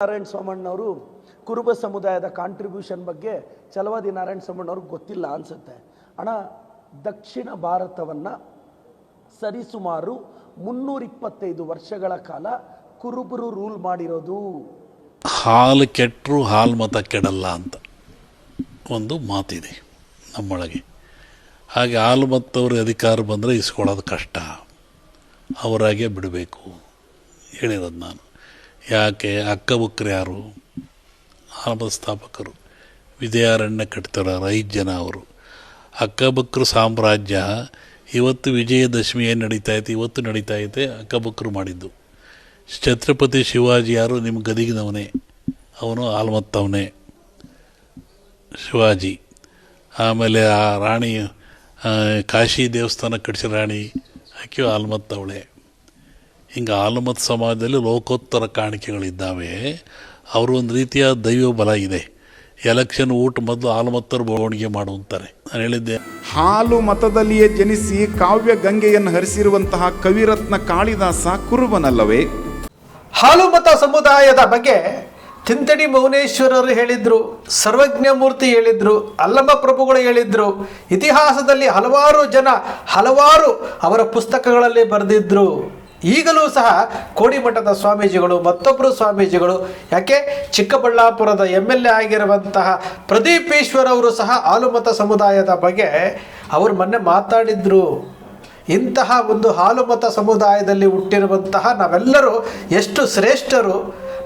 ನಾರಾಯಣ ಸೋಮಣ್ಣವರು ಕುರುಬ ಸಮುದಾಯದ ಕಾಂಟ್ರಿಬ್ಯೂಷನ್ ಬಗ್ಗೆ ಚಲವಾದಿ ನಾರಾಯಣ ಸೋಮಣ್ಣವ್ರಿಗೆ ಗೊತ್ತಿಲ್ಲ ಅನ್ಸುತ್ತೆ. ಅಣ್ಣ, ದಕ್ಷಿಣ ಭಾರತವನ್ನು ಸರಿಸುಮಾರು 325 ವರ್ಷಗಳ ಕಾಲ ಕುರುಬರು ರೂಲ್ ಮಾಡಿರೋದು. ಹಾಲು ಕೆಟ್ಟರು ಹಾಲು ಮತ ಕೆಡಲ್ಲ ಅಂತ ಒಂದು ಮಾತಿದೆ ನಮ್ಮೊಳಗೆ. ಹಾಗೆ ಹಾಲು ಮತ್ತವ್ರ ಅಧಿಕಾರ ಬಂದರೆ ಇಸ್ಕೊಳ್ಳೋದು ಕಷ್ಟ, ಅವರಾಗೆ ಬಿಡಬೇಕು ಹೇಳಿರೋದು ನಾನು. ಯಾಕೆ ಅಕ್ಕಬುಕ್ರು ಯಾರು? ಹಾಲಮತ ಸ್ಥಾಪಕರು ವಿಜಯಾರಣ್ಯ ಕಟ್ತಾರೆ 5 ಜನ ಅವರು. ಅಕ್ಕಬುಕ್ರು ಸಾಮ್ರಾಜ್ಯ ಇವತ್ತು ವಿಜಯದಶಮಿ ಏನು ನಡೀತಾಯಿದೆ, ಇವತ್ತು ನಡೀತಾಯಿದೆ, ಅಕ್ಕಬುಕ್ರು ಮಾಡಿದ್ದು. ಛತ್ರಪತಿ ಶಿವಾಜಿ ಯಾರು? ನಿಮ್ಮ ಗದಿಗಿನವನೇ, ಅವನು ಹಾಲಮತ್ತವನೇ ಶಿವಾಜಿ. ಆಮೇಲೆ ಆ ರಾಣಿ ಕಾಶಿ ದೇವಸ್ಥಾನ ಕಟ್ಟಿಸಿ ರಾಣಿ ಆಕೆಯು ಹಾಲಮತ್ತವಳೆ. ಹಿಂಗೆ ಹಾಲಮತ ಸಮಾಜದಲ್ಲಿ ಲೋಕೋತ್ತರ ಕಾಣಿಕೆಗಳಿದ್ದಾವೆ. ಅವರು ಒಂದು ರೀತಿಯ ದೈವ ಬಲ ಇದೆ. ಎಲೆಕ್ಷನ್ ಊಟ ಮೊದಲು ಹಾಲುಮತ್ತರು ಬರವಣಿಗೆ ಮಾಡುವಂತಾರೆ. ನಾನು ಹೇಳಿದ್ದೆ, ಹಾಲು ಮತದಲ್ಲಿಯೇ ಜನಿಸಿ ಕಾವ್ಯ ಗಂಗೆಯನ್ನು ಹರಿಸಿರುವಂತಹ ಕವಿರತ್ನ ಕಾಳಿದಾಸ ಕುರುಬನಲ್ಲವೇ? ಹಾಲುಮತ ಸಮುದಾಯದ ಬಗ್ಗೆ ತಿಂತಡಿ ಮೌನೇಶ್ವರರು ಹೇಳಿದ್ರು, ಸರ್ವಜ್ಞ ಮೂರ್ತಿ ಹೇಳಿದ್ರು, ಅಲ್ಲಮ ಪ್ರಭುಗಳು ಹೇಳಿದ್ರು. ಇತಿಹಾಸದಲ್ಲಿ ಹಲವಾರು ಅವರ ಪುಸ್ತಕಗಳಲ್ಲಿ ಬರೆದಿದ್ರು. ಈಗಲೂ ಸಹ ಕೋಡಿಮಠದ ಸ್ವಾಮೀಜಿಗಳು, ಮತ್ತೊಬ್ಬರು ಸ್ವಾಮೀಜಿಗಳು, ಯಾಕೆ ಚಿಕ್ಕಬಳ್ಳಾಪುರದ MLA ಆಗಿರುವಂತಹ ಪ್ರದೀಪ್ ಈಶ್ವರ್ ಅವರು ಸಹ ಹಾಲುಮತ ಸಮುದಾಯದ ಬಗ್ಗೆ ಅವರು ಮೊನ್ನೆ ಮಾತಾಡಿದ್ರು. ಇಂತಹ ಒಂದು ಹಾಲುಮತ ಸಮುದಾಯದಲ್ಲಿ ಹುಟ್ಟಿರುವಂತಹ ನಾವೆಲ್ಲರೂ ಎಷ್ಟು ಶ್ರೇಷ್ಠರು,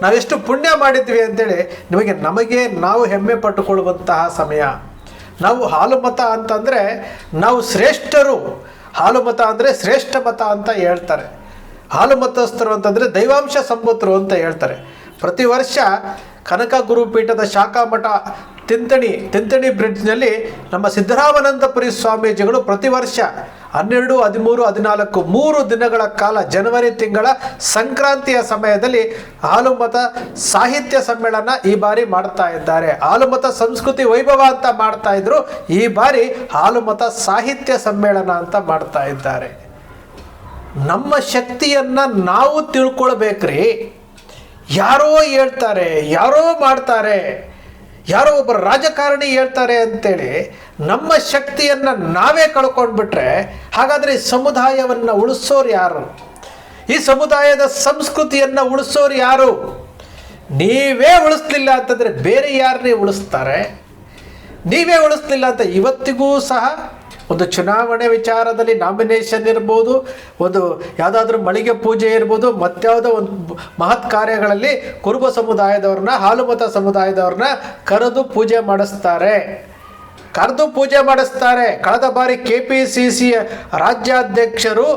ನಾವೆಷ್ಟು ಪುಣ್ಯ ಮಾಡಿದ್ವಿ ಅಂತೇಳಿ ನಮಗೆ ನಾವು ಹೆಮ್ಮೆ ಪಟ್ಟುಕೊಳ್ಳುವಂತಹ ಸಮಯ. ನಾವು ಹಾಲುಮತ ಅಂತಂದರೆ ನಾವು ಶ್ರೇಷ್ಠರು. ಹಾಲುಮತ ಅಂದರೆ ಶ್ರೇಷ್ಠ ಮತ ಅಂತ ಹೇಳ್ತಾರೆ. ಹಾಲುಮತಸ್ಥರು ಅಂತಂದರೆ ದೈವಾಂಶ ಸಂಪತ್ತರು ಅಂತ ಹೇಳ್ತಾರೆ. ಪ್ರತಿ ವರ್ಷ ಕನಕ ಗುರುಪೀಠದ ಶಾಖಾ ಮಠ ತಿಂತಣಿ ಬ್ರಿಡ್ಜ್ನಲ್ಲಿ ನಮ್ಮ ಸಿದ್ದರಾಮಾನಂದಪುರಿ ಸ್ವಾಮೀಜಿಗಳು ಪ್ರತಿ ವರ್ಷ 12, 13, 14 3 ದಿನಗಳ ಕಾಲ ಜನವರಿ ತಿಂಗಳ ಸಂಕ್ರಾಂತಿಯ ಸಮಯದಲ್ಲಿ ಹಾಲುಮತ ಸಾಹಿತ್ಯ ಸಮ್ಮೇಳನ ಈ ಬಾರಿ ಮಾಡ್ತಾ ಇದ್ದಾರೆ. ಹಾಲುಮತ ಸಂಸ್ಕೃತಿ ವೈಭವ ಅಂತ ಮಾಡ್ತಾ ಇದ್ರು, ಈ ಬಾರಿ ಹಾಲುಮತ ಸಾಹಿತ್ಯ ಸಮ್ಮೇಳನ ಅಂತ ಮಾಡ್ತಾ ಇದ್ದಾರೆ. ನಮ್ಮ ಶಕ್ತಿಯನ್ನು ನಾವು ತಿಳ್ಕೊಳ್ಬೇಕ್ರಿ. ಯಾರೋ ಹೇಳ್ತಾರೆ, ಯಾರೋ ಮಾಡ್ತಾರೆ, ಯಾರೋ ಒಬ್ಬರು ರಾಜಕಾರಣಿ ಹೇಳ್ತಾರೆ ಅಂತೇಳಿ ನಮ್ಮ ಶಕ್ತಿಯನ್ನು ನಾವೇ ಕಳ್ಕೊಂಡ್ಬಿಟ್ರೆ ಹಾಗಾದರೆ ಈ ಸಮುದಾಯವನ್ನು ಉಳಿಸೋರು ಯಾರು? ಈ ಸಮುದಾಯದ ಸಂಸ್ಕೃತಿಯನ್ನು ಉಳಿಸೋರು ಯಾರು? ನೀವೇ ಉಳಿಸ್ಲಿಲ್ಲ ಅಂತಂದರೆ ಬೇರೆ ಯಾರನ್ನೇ ಉಳಿಸ್ತಾರೆ? ನೀವೇ ಉಳಿಸ್ಲಿಲ್ಲ ಅಂತ ಇವತ್ತಿಗೂ ಸಹ ಒಂದು ಚುನಾವಣೆ ವಿಚಾರದಲ್ಲಿ ನಾಮಿನೇಷನ್ ಇರ್ಬೋದು, ಒಂದು ಯಾವುದಾದ್ರೂ ಮಳಿಗೆ ಪೂಜೆ ಇರ್ಬೋದು, ಮತ್ಯಾವುದೋ ಒಂದು ಮಹತ್ ಕಾರ್ಯಗಳಲ್ಲಿ ಕುರುಬ ಸಮುದಾಯದವ್ರನ್ನ, ಹಾಲುಮತ ಸಮುದಾಯದವ್ರನ್ನ ಕರೆದು ಪೂಜೆ ಮಾಡಿಸ್ತಾರೆ. ಕಳೆದ ಬಾರಿ KPCC ರಾಜ್ಯಾಧ್ಯಕ್ಷರು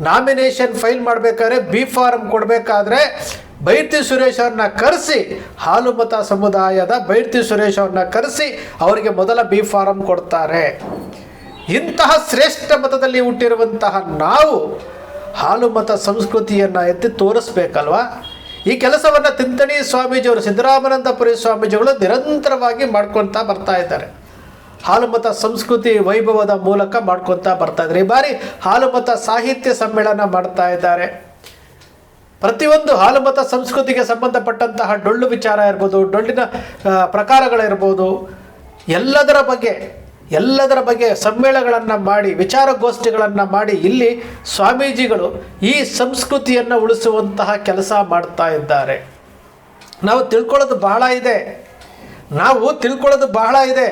ನಾಮಿನೇಷನ್ ಫೈಲ್ ಮಾಡಬೇಕಾದ್ರೆ B ಫಾರಂ ಕೊಡಬೇಕಾದ್ರೆ ಬೈರ್ತಿ ಸುರೇಶ್ ಅವ್ರನ್ನ ಕರೆಸಿ, ಹಾಲುಮತ ಸಮುದಾಯದ ಬೈರ್ತಿ ಸುರೇಶ್ ಅವ್ರನ್ನ ಕರೆಸಿ ಅವರಿಗೆ ಮೊದಲ B ಫಾರಂ ಕೊಡ್ತಾರೆ. ಇಂತಹ ಶ್ರೇಷ್ಠ ಮತದಲ್ಲಿ ಹುಟ್ಟಿರುವಂತಹ ನಾವು ಹಾಲುಮತ ಸಂಸ್ಕೃತಿಯನ್ನು ಎತ್ತಿ ತೋರಿಸ್ಬೇಕಲ್ವಾ? ಈ ಕೆಲಸವನ್ನು ತಿಂತಣಿ ಸ್ವಾಮೀಜಿಯವರು, ಸಿದ್ದರಾಮಾನಂದಪುರಿ ಸ್ವಾಮೀಜಿಗಳು ನಿರಂತರವಾಗಿ ಮಾಡ್ಕೊತಾ ಬರ್ತಾ ಇದ್ದಾರೆ. ಹಾಲುಮತ ಸಂಸ್ಕೃತಿ ವೈಭವದ ಮೂಲಕ ಮಾಡ್ಕೊತಾ ಬರ್ತಾ ಇದ್ದಾರೆ. ಈ ಬಾರಿ ಹಾಲುಮತ ಸಾಹಿತ್ಯ ಸಮ್ಮೇಳನ ಮಾಡ್ತಾ ಇದ್ದಾರೆ. ಪ್ರತಿಯೊಂದು ಹಾಲುಮತ ಸಂಸ್ಕೃತಿಗೆ ಸಂಬಂಧಪಟ್ಟಂತಹ ಡೊಳ್ಳು ವಿಚಾರ ಇರ್ಬೋದು, ಡೊಳ್ಳಿನ ಪ್ರಕಾರಗಳಿರ್ಬೋದು, ಎಲ್ಲದರ ಬಗ್ಗೆ ಸಮ್ಮೇಳನಗಳನ್ನು ಮಾಡಿ, ವಿಚಾರಗೋಷ್ಠಿಗಳನ್ನು ಮಾಡಿ ಇಲ್ಲಿ ಸ್ವಾಮೀಜಿಗಳು ಈ ಸಂಸ್ಕೃತಿಯನ್ನು ಉಳಿಸುವಂತಹ ಕೆಲಸ ಮಾಡ್ತಾ ಇದ್ದಾರೆ. ನಾವು ತಿಳ್ಕೊಳ್ಳೋದು ಬಹಳ ಇದೆ.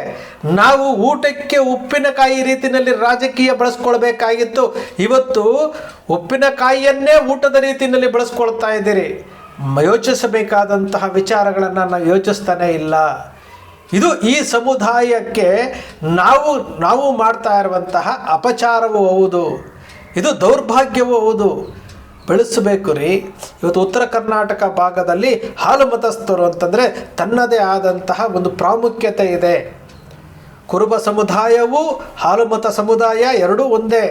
ನಾವು ಊಟಕ್ಕೆ ಉಪ್ಪಿನಕಾಯಿ ರೀತಿಯಲ್ಲಿ ರಾಜಕೀಯ ಬಳಸ್ಕೊಳ್ಬೇಕಾಗಿತ್ತು. ಇವತ್ತು ಉಪ್ಪಿನಕಾಯಿಯನ್ನೇ ಊಟದ ರೀತಿಯಲ್ಲಿ ಬಳಸ್ಕೊಳ್ತಾ ಇದ್ದೀರಿ. ಯೋಚಿಸಬೇಕಾದಂತಹ ವಿಚಾರಗಳನ್ನು ನಾವು ಯೋಚಿಸ್ತಾನೇ ಇಲ್ಲ. ಇದು ಈ ಸಮುದಾಯಕ್ಕೆ ನಾವು ಮಾಡ್ತಾ ಇರುವಂತಹ ಅಪಚಾರವೂ ಹೌದು, ಇದು ದೌರ್ಭಾಗ್ಯವೂ ಹೌದು. ಬೆಳೆಸಬೇಕು ರೀ. ಇವತ್ತು ಉತ್ತರ ಕರ್ನಾಟಕ ಭಾಗದಲ್ಲಿ ಹಾಲುಮತಸ್ಥರು ಅಂತಂದರೆ ತನ್ನದೇ ಆದಂತಹ ಒಂದು ಪ್ರಾಮುಖ್ಯತೆ ಇದೆ. ಕುರುಬ ಸಮುದಾಯವೂ ಹಾಲುಮತ ಸಮುದಾಯ ಎರಡೂ ಒಂದೇ.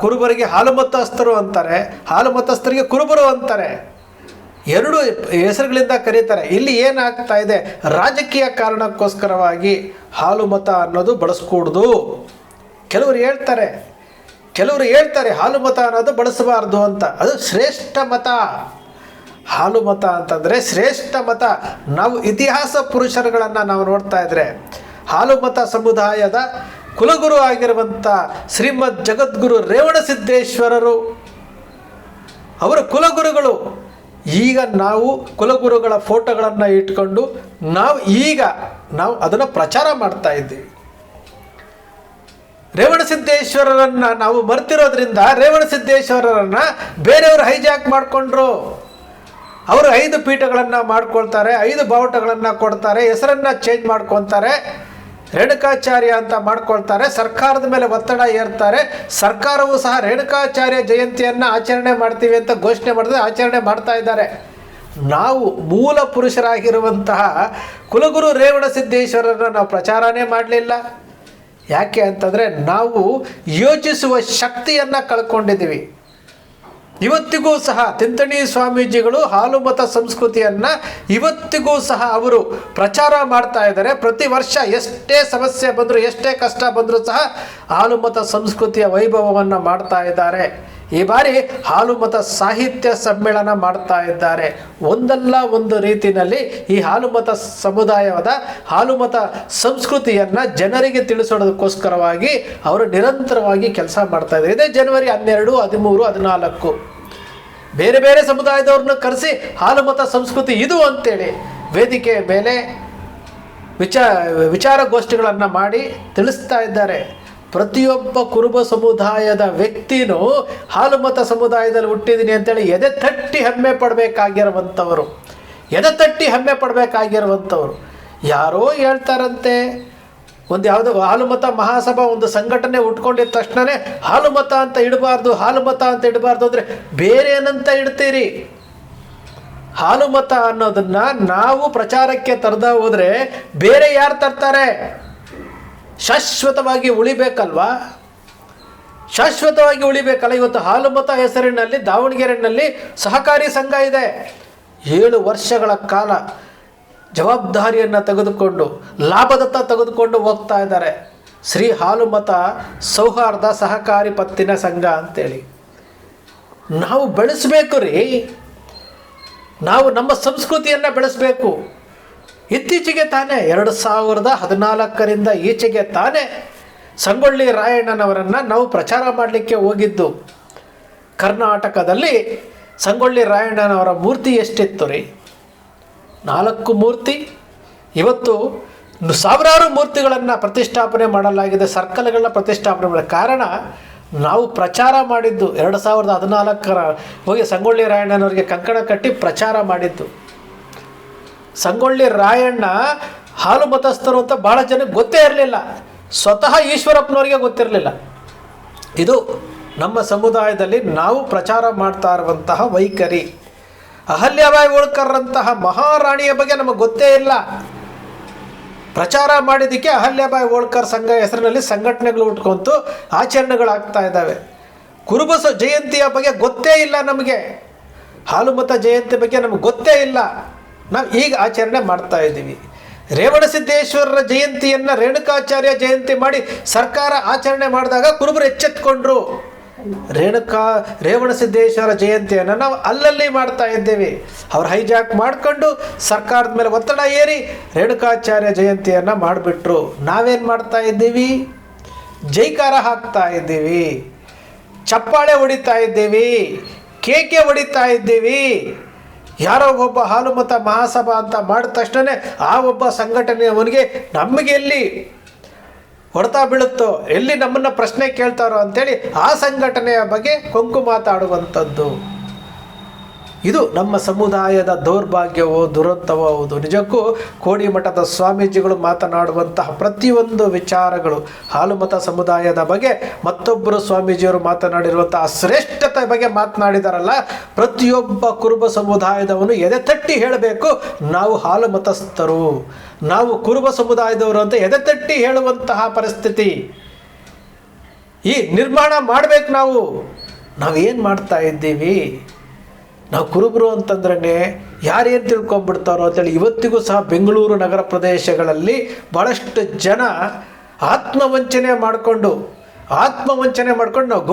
ಕುರುಬರಿಗೆ ಹಾಲುಮತಸ್ಥರು ಅಂತಾರೆ, ಹಾಲುಮತಸ್ಥರಿಗೆ ಕುರುಬರು ಅಂತಾರೆ. ಎರಡು ಹೆಸರುಗಳಿಂದ ಕರೀತಾರೆ. ಇಲ್ಲಿ ಏನಾಗ್ತಾ ಇದೆ, ರಾಜಕೀಯ ಕಾರಣಕ್ಕೋಸ್ಕರವಾಗಿ ಹಾಲುಮತ ಅನ್ನೋದು ಬಳಸ್ಕೂಡ್ದು. ಕೆಲವರು ಹೇಳ್ತಾರೆ ಹಾಲುಮತ ಅನ್ನೋದು ಬಳಸಬಾರ್ದು ಅಂತ. ಅದು ಶ್ರೇಷ್ಠ ಮತ. ಹಾಲು ಮತ ಅಂತಂದರೆ ಶ್ರೇಷ್ಠ ಮತ. ನಾವು ಇತಿಹಾಸ ಪುರುಷರುಗಳನ್ನು ನಾವು ನೋಡ್ತಾ ಇದ್ರೆ ಹಾಲು ಮತ ಸಮುದಾಯದ ಕುಲಗುರು ಆಗಿರುವಂಥ ಶ್ರೀಮದ್ ಜಗದ್ಗುರು ರೇವಣಸಿದ್ದೇಶ್ವರರು ಅವರ ಕುಲಗುರುಗಳು. ಈಗ ನಾವು ಕುಲಗುರುಗಳ ಫೋಟೋಗಳನ್ನು ಇಟ್ಕೊಂಡು ನಾವು ಅದನ್ನು ಪ್ರಚಾರ ಮಾಡ್ತಾ ಇದ್ದೀವಿ. ರೇವಣಸಿದ್ದೇಶ್ವರರನ್ನು ನಾವು ಮರ್ತಿರೋದ್ರಿಂದ ರೇವಣಸಿದ್ದೇಶ್ವರರನ್ನು ಬೇರೆಯವರು ಹೈಜಾಕ್ ಮಾಡಿಕೊಂಡ್ರು. ಅವರು 5 ಪೀಠಗಳನ್ನು ಮಾಡ್ಕೊಳ್ತಾರೆ, 5 ಬಾವುಟಗಳನ್ನು ಕೊಡ್ತಾರೆ, ಹೆಸರನ್ನು ಚೇಂಜ್ ಮಾಡ್ಕೊತಾರೆ, ರೇಣುಕಾಚಾರ್ಯ ಅಂತ ಮಾಡ್ಕೊಳ್ತಾರೆ, ಸರ್ಕಾರದ ಮೇಲೆ ಒತ್ತಡ ಏರ್ತಾರೆ. ಸರ್ಕಾರವೂ ಸಹ ರೇಣುಕಾಚಾರ್ಯ ಜಯಂತಿಯನ್ನು ಆಚರಣೆ ಮಾಡ್ತೀವಿ ಅಂತ ಘೋಷಣೆ ಮಾಡಿದ್ರೆ ಆಚರಣೆ ಮಾಡ್ತಾ ಇದ್ದಾರೆ. ನಾವು ಮೂಲ ಪುರುಷರಾಗಿರುವಂತಹ ಕುಲಗುರು ರೇವಣಸಿದ್ದೇಶ್ವರರನ್ನು ನಾವು ಪ್ರಚಾರನೇ ಮಾಡಲಿಲ್ಲ. ಯಾಕೆ ಅಂತಂದರೆ ನಾವು ಯೋಚಿಸುವ ಶಕ್ತಿಯನ್ನು ಕಳ್ಕೊಂಡಿದ್ದೀವಿ. ಇವತ್ತಿಗೂ ಸಹ ತಿಂತಣಿ ಸ್ವಾಮೀಜಿಗಳು ಹಾಲು ಮತ ಸಂಸ್ಕೃತಿಯನ್ನು ಇವತ್ತಿಗೂ ಸಹ ಅವರು ಪ್ರಚಾರ ಮಾಡ್ತಾ ಇದ್ದಾರೆ. ಪ್ರತಿ ವರ್ಷ ಎಷ್ಟೇ ಸಮಸ್ಯೆ ಬಂದರೂ ಎಷ್ಟೇ ಕಷ್ಟ ಬಂದರೂ ಸಹ ಹಾಲು ಮತ ಸಂಸ್ಕೃತಿಯ ವೈಭವವನ್ನು ಮಾಡ್ತಾ ಇದ್ದಾರೆ. ಈ ಬಾರಿ ಹಾಲು ಮತ ಸಾಹಿತ್ಯ ಸಮ್ಮೇಳನ ಮಾಡ್ತಾ ಇದ್ದಾರೆ. ಒಂದಲ್ಲ ಒಂದು ರೀತಿಯಲ್ಲಿ ಈ ಹಾಲು ಮತ ಸಮುದಾಯದ ಹಾಲು ಮತ ಸಂಸ್ಕೃತಿಯನ್ನು ಜನರಿಗೆ ತಿಳಿಸೋದಕ್ಕೋಸ್ಕರವಾಗಿ ಅವರು ನಿರಂತರವಾಗಿ ಕೆಲಸ ಮಾಡ್ತಾ ಇದ್ದಾರೆ. ಇದೇ ಜನವರಿ 12, 13, 14 ಬೇರೆ ಬೇರೆ ಸಮುದಾಯದವ್ರನ್ನ ಕರೆಸಿ ಹಾಲು ಮತ ಸಂಸ್ಕೃತಿ ಇದು ಅಂತೇಳಿ ವೇದಿಕೆಯ ಮೇಲೆ ವಿಚಾರಗೋಷ್ಠಿಗಳನ್ನು ಮಾಡಿ ತಿಳಿಸ್ತಾ ಇದ್ದಾರೆ. ಪ್ರತಿಯೊಬ್ಬ ಕುರುಬ ಸಮುದಾಯದ ವ್ಯಕ್ತಿನೂ ಹಾಲು ಮತ ಸಮುದಾಯದಲ್ಲಿ ಹುಟ್ಟಿದ್ದೀನಿ ಅಂತೇಳಿ ಎದೆ ತಟ್ಟಿ ಹೆಮ್ಮೆ ಪಡಬೇಕಾಗಿರುವಂಥವ್ರು ಯಾರೋ ಹೇಳ್ತಾರಂತೆ. ಒಂದು ಯಾವುದೋ ಹಾಲು ಮತ ಮಹಾಸಭಾ ಒಂದು ಸಂಘಟನೆ ಉಟ್ಕೊಂಡಿದ್ದ ತಕ್ಷಣವೇ ಹಾಲು ಮತ ಅಂತ ಇಡಬಾರ್ದು ಅಂದರೆ ಬೇರೆ ಏನಂತ ಇಡ್ತೀರಿ? ಹಾಲು ಮತ ಅನ್ನೋದನ್ನು ನಾವು ಪ್ರಚಾರಕ್ಕೆ ತರದ ಹೋದರೆ ಬೇರೆ ಯಾರು ತರ್ತಾರೆ? ಶಾಶ್ವತವಾಗಿ ಉಳಿಬೇಕಲ್ವಾ? ಇವತ್ತು ಹಾಲು ಮತ ಹೆಸರಿನಲ್ಲಿ ದಾವಣಗೆರೆಯಲ್ಲಿ ಸಹಕಾರಿ ಸಂಘ ಇದೆ. 7 ವರ್ಷಗಳ ಕಾಲ ಜವಾಬ್ದಾರಿಯನ್ನು ತೆಗೆದುಕೊಂಡು ಲಾಭದತ್ತ ತೆಗೆದುಕೊಂಡು ಹೋಗ್ತಾ ಇದ್ದಾರೆ. ಶ್ರೀ ಹಾಲು ಮತ ಸೌಹಾರ್ದ ಸಹಕಾರಿ ಪತ್ತಿನ ಸಂಘ ಅಂತೇಳಿ ನಾವು ಬೆಳೆಸಬೇಕು ರೀ. ನಾವು ನಮ್ಮ ಸಂಸ್ಕೃತಿಯನ್ನು ಬೆಳೆಸಬೇಕು. ಇತ್ತೀಚೆಗೆ ತಾನೇ 2014ರಿಂದ ಈಚೆಗೆ ತಾನೇ ಸಂಗೊಳ್ಳಿ ರಾಯಣ್ಣನವರನ್ನು ನಾವು ಪ್ರಚಾರ ಮಾಡಲಿಕ್ಕೆ ಹೋಗಿದ್ದು. ಕರ್ನಾಟಕದಲ್ಲಿ ಸಂಗೊಳ್ಳಿ ರಾಯಣ್ಣನವರ ಮೂರ್ತಿ ಎಷ್ಟಿತ್ತು ರೀ? 4 ಮೂರ್ತಿ. ಇವತ್ತು ಸಾವಿರಾರು ಮೂರ್ತಿಗಳನ್ನು ಪ್ರತಿಷ್ಠಾಪನೆ ಮಾಡಲಾಗಿದೆ, ಸರ್ಕಲ್ಗಳನ್ನ ಪ್ರತಿಷ್ಠಾಪನೆ ಮಾಡೋ ಕಾರಣ ನಾವು ಪ್ರಚಾರ ಮಾಡಿದ್ದು 2014 ಹೋಗಿ ಸಂಗೊಳ್ಳಿ ರಾಯಣ್ಣನವರಿಗೆ ಕಂಕಣ ಕಟ್ಟಿ ಪ್ರಚಾರ ಮಾಡಿದ್ದು. ಸಂಗೊಳ್ಳಿ ರಾಯಣ್ಣ ಹಾಲು ಮತಸ್ಥರು ಅಂತ ಭಾಳ ಜನಕ್ಕೆ ಗೊತ್ತೇ ಇರಲಿಲ್ಲ. ಸ್ವತಃ ಈಶ್ವರಪ್ಪನವರಿಗೆ ಗೊತ್ತಿರಲಿಲ್ಲ. ಇದು ನಮ್ಮ ಸಮುದಾಯದಲ್ಲಿ ನಾವು ಪ್ರಚಾರ ಮಾಡ್ತಾ ಇರುವಂತಹ ವೈಖರಿ. ಅಹಲ್ಯಾಬಾಯಿ ಹೋಳ್ಕರ್ರಂತಹ ಮಹಾರಾಣಿಯ ಬಗ್ಗೆ ನಮಗೆ ಗೊತ್ತೇ ಇಲ್ಲ. ಪ್ರಚಾರ ಮಾಡಿದ್ದಕ್ಕೆ ಅಹಲ್ಯಾಬಾಯಿ ಹೋಳ್ಕರ್ ಸಂಘ ಹೆಸರಿನಲ್ಲಿ ಸಂಘಟನೆಗಳು ಉಟ್ಕೊಂತು ಆಚರಣೆಗಳಾಗ್ತಾ ಇದ್ದಾವೆ. ಕುರುಬ ಜಯಂತಿಯ ಬಗ್ಗೆ ಗೊತ್ತೇ ಇಲ್ಲ ನಮಗೆ. ಹಾಲು ಮತ ಜಯಂತಿ ಬಗ್ಗೆ ನಮಗೆ ಗೊತ್ತೇ ಇಲ್ಲ. ನಾವು ಈಗ ಆಚರಣೆ ಮಾಡ್ತಾ ಇದ್ದೀವಿ. ರೇವಣಸಿದ್ದೇಶ್ವರರ ಜಯಂತಿಯನ್ನು ರೇಣುಕಾಚಾರ್ಯ ಜಯಂತಿ ಮಾಡಿ ಸರ್ಕಾರ ಆಚರಣೆ ಮಾಡಿದಾಗ ಕುರುಬರು ಎಚ್ಚೆತ್ಕೊಂಡ್ರು. ರೇವಣಸಿದ್ದೇಶ್ವರ ಜಯಂತಿಯನ್ನು ನಾವು ಅಲ್ಲಲ್ಲಿ ಮಾಡ್ತಾ ಇದ್ದೇವೆ. ಅವ್ರು ಹೈಜಾಕ್ ಮಾಡಿಕೊಂಡು ಸರ್ಕಾರದ ಮೇಲೆ ಒತ್ತಡ ಏರಿ ರೇಣುಕಾಚಾರ್ಯ ಜಯಂತಿಯನ್ನು ಮಾಡಿಬಿಟ್ರು. ನಾವೇನು ಮಾಡ್ತಾ ಇದ್ದೀವಿ? ಜೈಕಾರ ಹಾಕ್ತಾ ಇದ್ದೀವಿ, ಚಪ್ಪಾಳೆ ಹೊಡಿತಾ ಇದ್ದೀವಿ, ಕೇಕೆ ಹೊಡಿತಾ ಇದ್ದೀವಿ. ಯಾರೋ ಒಬ್ಬ ಹಾಲು ಮತ ಮಹಾಸಭಾ ಅಂತ ಮಾಡಿದ ತಕ್ಷಣ ಆ ಒಬ್ಬ ಸಂಘಟನೆಯವನಿಗೆ ನಮಗೆ ಎಲ್ಲಿ ಹೊಡೆತ ಬೀಳುತ್ತೋ, ಎಲ್ಲಿ ನಮ್ಮನ್ನು ಪ್ರಶ್ನೆ ಕೇಳ್ತಾರೋ ಅಂಥೇಳಿ ಆ ಸಂಘಟನೆಯ ಬಗ್ಗೆ ಕೊಂಕು ಮಾತಾಡುವಂಥದ್ದು. ಇದು ನಮ್ಮ ಸಮುದಾಯದ ದೌರ್ಭಾಗ್ಯವೋ ದುರಂತವೋ ಹೌದು. ನಿಜಕ್ಕೂ ಕೋಡಿಮಠದ ಸ್ವಾಮೀಜಿಗಳು ಮಾತನಾಡುವಂತಹ ಪ್ರತಿಯೊಂದು ವಿಚಾರಗಳು ಹಾಲು ಮತ ಸಮುದಾಯದ ಬಗ್ಗೆ ಮತ್ತೊಬ್ಬರು ಸ್ವಾಮೀಜಿಯವರು ಮಾತನಾಡಿರುವಂತಹ ಶ್ರೇಷ್ಠತೆ ಬಗ್ಗೆ ಮಾತನಾಡಿದಾರಲ್ಲ, ಪ್ರತಿಯೊಬ್ಬ ಕುರುಬ ಸಮುದಾಯದವನು ಎದೆ ತಟ್ಟಿ ಹೇಳಬೇಕು, ನಾವು ಹಾಲು ಮತಸ್ಥರು, ನಾವು ಕುರುಬ ಸಮುದಾಯದವರು ಅಂತ ಎದೆ ತಟ್ಟಿ ಹೇಳುವಂತಹ ಪರಿಸ್ಥಿತಿ ಈ ನಿರ್ಮಾಣ ಮಾಡಬೇಕು. ನಾವೇನು ಮಾಡ್ತಾ ಇದ್ದೀವಿ? ನಾವು ಕುರುಬರು ಅಂತಂದ್ರೆ ಯಾರೇನು ತಿಳ್ಕೊಂಡ್ಬಿಡ್ತಾರೋ ಅಂತೇಳಿ ಇವತ್ತಿಗೂ ಸಹ ಬೆಂಗಳೂರು ನಗರ ಪ್ರದೇಶಗಳಲ್ಲಿ ಭಾಳಷ್ಟು ಜನ ಆತ್ಮವಂಚನೆ ಮಾಡಿಕೊಂಡು ನಾವು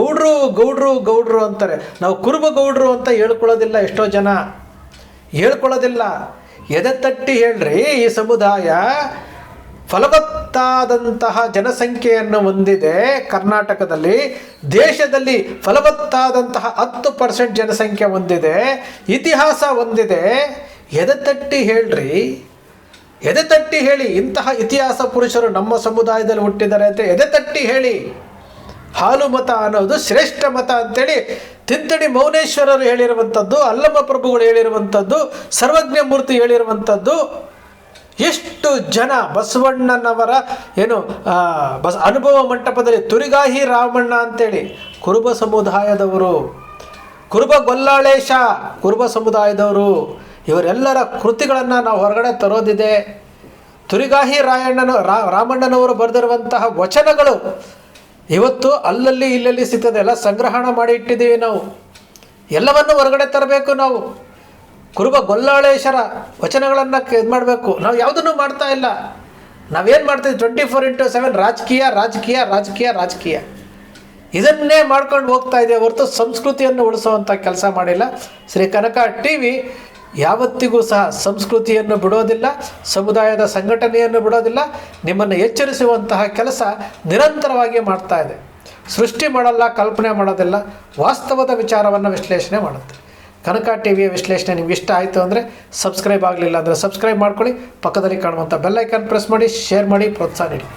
ಗೌಡ್ರು ಅಂತಾರೆ. ನಾವು ಕುರುಬ ಗೌಡ್ರು ಅಂತ ಹೇಳ್ಕೊಳ್ಳೋದಿಲ್ಲ ಎಷ್ಟೋ ಜನ. ಹೇಳ್ಕೊಳ್ಳೋದಿಲ್ಲ. ಎದೆ ತಟ್ಟಿ ಹೇಳ್ರಿ, ಈ ಸಮುದಾಯ ಫಲವತ್ತಾದಂತಹ ಜನಸಂಖ್ಯೆಯನ್ನು ಹೊಂದಿದೆ. ಕರ್ನಾಟಕದಲ್ಲಿ, ದೇಶದಲ್ಲಿ ಫಲವತ್ತಾದಂತಹ 10% ಜನಸಂಖ್ಯೆ ಹೊಂದಿದೆ, ಇತಿಹಾಸ ಹೊಂದಿದೆ. ಎದೆ ತಟ್ಟಿ ಹೇಳ್ರಿ, ಎದೆ ತಟ್ಟಿ ಹೇಳಿ, ಇಂತಹ ಇತಿಹಾಸ ಪುರುಷರು ನಮ್ಮ ಸಮುದಾಯದಲ್ಲಿ ಹುಟ್ಟಿದ್ದಾರೆ ಅಂತ ಎದೆ ತಟ್ಟಿ ಹೇಳಿ. ಹಾಲು ಮತ ಅನ್ನೋದು ಶ್ರೇಷ್ಠ ಮತ ಅಂತೇಳಿ ತಿಂತಣಿ ಮೌನೇಶ್ವರರು ಹೇಳಿರುವಂಥದ್ದು, ಅಲ್ಲಮ ಪ್ರಭುಗಳು ಹೇಳಿರುವಂಥದ್ದು, ಸರ್ವಜ್ಞ ಮೂರ್ತಿ ಹೇಳಿರುವಂಥದ್ದು. ಎಷ್ಟು ಜನ ಬಸವಣ್ಣನವರ ಅನುಭವ ಮಂಟಪದಲ್ಲಿ ತುರಿಗಾಹಿ ರಾಮಣ್ಣ ಅಂತೇಳಿ ಕುರುಬ ಸಮುದಾಯದವರು, ಕುರುಬ ಗೊಲ್ಲಾಳೇಶ ಕುರುಬ ಸಮುದಾಯದವರು, ಇವರೆಲ್ಲರ ಕೃತಿಗಳನ್ನು ನಾವು ಹೊರಗಡೆ ತರೋದಿದೆ. ತುರಿಗಾಹಿ ರಾಮಣ್ಣನವರು ಬರೆದಿರುವಂತಹ ವಚನಗಳು ಇವತ್ತು ಅಲ್ಲಲ್ಲಿ ಇಲ್ಲಲ್ಲಿ ಸಿಗ್ತದೆ, ಎಲ್ಲ ಸಂಗ್ರಹಣ ಮಾಡಿ ಇಟ್ಟಿದ್ದೀವಿ ನಾವು. ಎಲ್ಲವನ್ನು ಹೊರಗಡೆ ತರಬೇಕು ನಾವು. ಕುರುಬ ಗೊಲ್ಲಾಳೇಶರ ವಚನಗಳನ್ನು ಇದು ಮಾಡಬೇಕು. ನಾವು ಯಾವುದನ್ನು ಮಾಡ್ತಾ ಇಲ್ಲ. ನಾವೇನು ಮಾಡ್ತೀವಿ? 24x7 ರಾಜಕೀಯ ರಾಜಕೀಯ ರಾಜಕೀಯ ರಾಜಕೀಯ, ಇದನ್ನೇ ಮಾಡ್ಕೊಂಡು ಹೋಗ್ತಾ ಇದೆ ಹೊರತು ಸಂಸ್ಕೃತಿಯನ್ನು ಉಳಿಸುವಂಥ ಕೆಲಸ ಮಾಡಿಲ್ಲ. ಶ್ರೀ ಕನಕ TV ಯಾವತ್ತಿಗೂ ಸಹ ಸಂಸ್ಕೃತಿಯನ್ನು ಬಿಡೋದಿಲ್ಲ, ಸಮುದಾಯದ ಸಂಘಟನೆಯನ್ನು ಬಿಡೋದಿಲ್ಲ. ನಿಮ್ಮನ್ನು ಎಚ್ಚರಿಸುವಂತಹ ಕೆಲಸ ನಿರಂತರವಾಗಿ ಮಾಡ್ತಾ ಇದೆ. ಸೃಷ್ಟಿ ಮಾಡಲ್ಲ, ಕಲ್ಪನೆ ಮಾಡೋದಿಲ್ಲ, ವಾಸ್ತವದ ವಿಚಾರವನ್ನು ವಿಶ್ಲೇಷಣೆ ಮಾಡುತ್ತೆ. ಕನಕ TVಯ ವಿಶ್ಲೇಷಣೆ ನಿಮ್ಗೆ ಇಷ್ಟ ಆಯಿತು ಅಂದರೆ ಸಬ್ಸ್ಕ್ರೈಬ್ ಆಗಲಿಲ್ಲ ಅಂದರೆ ಸಬ್ಸ್ಕ್ರೈಬ್ ಮಾಡ್ಕೊಳ್ಳಿ. ಪಕ್ಕದಲ್ಲಿ ಕಾಣುವಂಥ ಬೆಲ್ ಐಕಾನ್ ಪ್ರೆಸ್ ಮಾಡಿ, ಶೇರ್ ಮಾಡಿ, ಪ್ರೋತ್ಸಾಹ ನೀಡಿ.